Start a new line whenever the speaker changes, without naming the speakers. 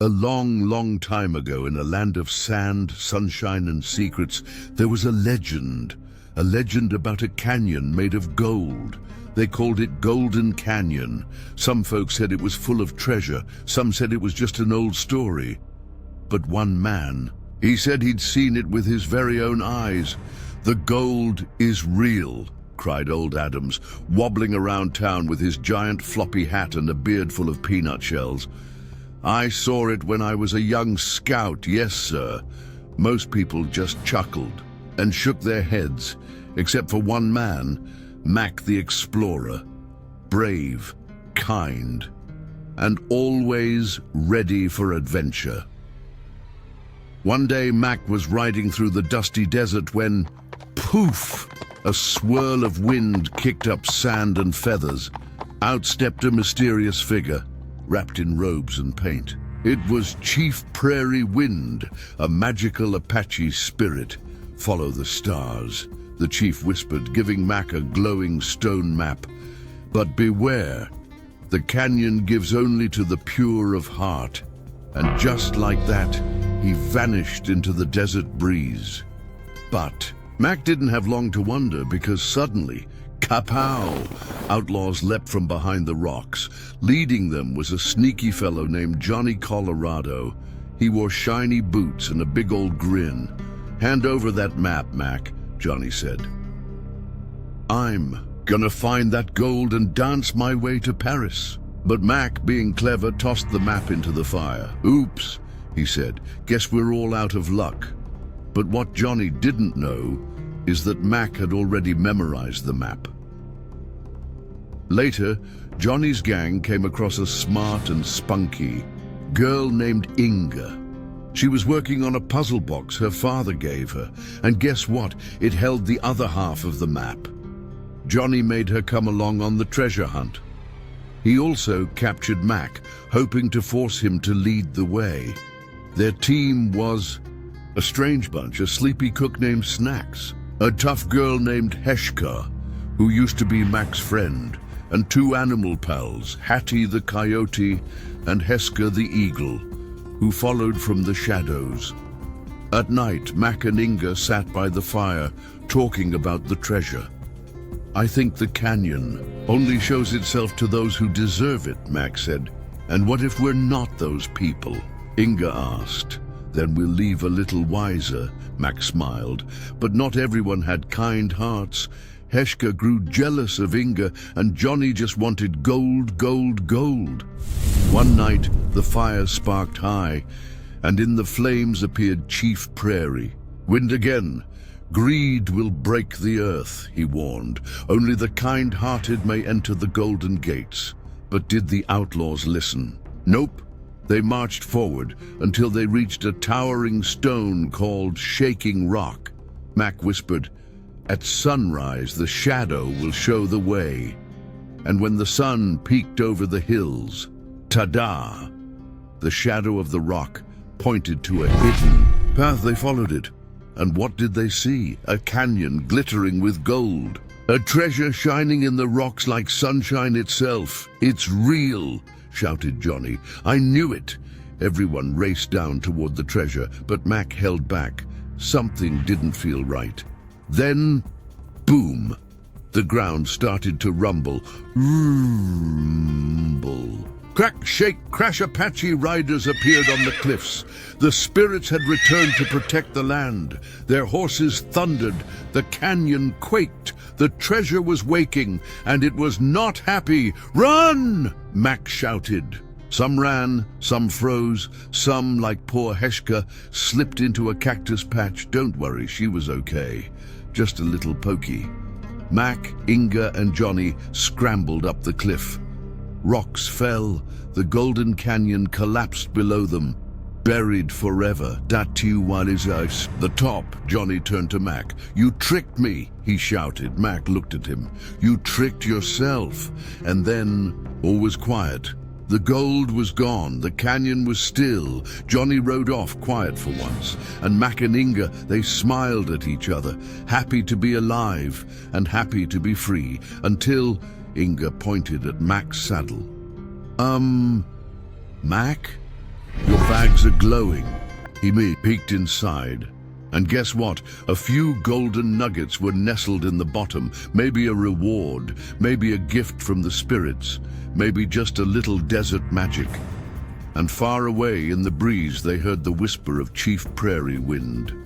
A long, long time ago, in a land of sand, sunshine, and secrets, there was a legend about a canyon made of gold. They called it Golden Canyon. Some folks said it was full of treasure. Some said it was just an old story. But one man, he said he'd seen it with his very own eyes. "The gold is real," cried old Adams, wobbling around town with his giant floppy hat and a beard full of peanut shells. "I saw it when I was a young scout, yes, sir." Most people just chuckled and shook their heads, except for one man, Mack the explorer, brave, kind, and always ready for adventure. One day Mack was riding through the dusty desert when, poof, a swirl of wind kicked up sand and feathers. Out stepped a mysterious figure, wrapped in robes and paint. It was Chief Prairie Wind, a magical Apache spirit. "Follow the stars," the chief whispered, giving Mack a glowing stone map. "But beware, the canyon gives only to the pure of heart." And just like that, he vanished into the desert breeze. But Mack didn't have long to wonder, because suddenly, kapow! Outlaws leapt from behind the rocks. Leading them was a sneaky fellow named Johnny Colorado. He wore shiny boots and a big old grin. "Hand over that map, Mack," Johnny said. "I'm gonna find that gold and dance my way to Paris." But Mack, being clever, tossed the map into the fire. "Oops," he said, "guess we're all out of luck." But what Johnny didn't know is that Mack had already memorized the map. Later, Johnny's gang came across a smart and spunky girl named Inga. She was working on a puzzle box her father gave her, and guess what? It held the other half of the map. Johnny made her come along on the treasure hunt. He also captured Mack, hoping to force him to lead the way. Their team was a strange bunch: a sleepy cook named Snacks, a tough girl named Heshka, who used to be Mack's friend, and two animal pals, Hattie the coyote and Heska the eagle, who followed from the shadows. At night, Mack and Inga sat by the fire, talking about the treasure. "I think the canyon only shows itself to those who deserve it," Mack said. "And what if we're not those people?" Inga asked. "Then we'll leave a little wiser," Mack smiled. But not everyone had kind hearts. Heshka grew jealous of Inga, and Johnny just wanted gold, gold, gold. One night, the fire sparked high, and in the flames appeared Chief Prairie. "Wind again. Greed will break the earth," he warned. "Only the kind-hearted may enter the golden gates." But did the outlaws listen? Nope. They marched forward until they reached a towering stone called Shaking Rock. Mack whispered, "At sunrise, the shadow will show the way." And when the sun peeked over the hills, ta-da! The shadow of the rock pointed to a hidden path. They followed it. And what did they see? A canyon glittering with gold. A treasure shining in the rocks like sunshine itself. "It's real," shouted Johnny. "I knew it." Everyone raced down toward the treasure, but Mack held back. Something didn't feel right. Then, boom! The ground started to rumble. Rumble. Crack, shake, crash, Apache riders appeared on the cliffs. The spirits had returned to protect the land. Their horses thundered. The canyon quaked. The treasure was waking, and it was not happy. "Run!" Mack shouted. Some ran, some froze, some, like poor Heshka, slipped into a cactus patch. Don't worry, she was okay. Just a little pokey. Mack, Inga, and Johnny scrambled up the cliff. Rocks fell. The golden canyon collapsed below them. Buried forever. The top. Johnny turned to Mack. "You tricked me," he shouted. Mack looked at him. "You tricked yourself." And then all was quiet. The gold was gone. The canyon was still. Johnny rode off, quiet for once. And Mack and Inga, they smiled at each other, happy to be alive and happy to be free, until Inga pointed at Mack's saddle. Mack? You're bags are glowing. He peeked inside. And guess what? A few golden nuggets were nestled in the bottom. Maybe a reward, maybe a gift from the spirits, maybe just a little desert magic. And far away in the breeze they heard the whisper of Chief Prairie Wind.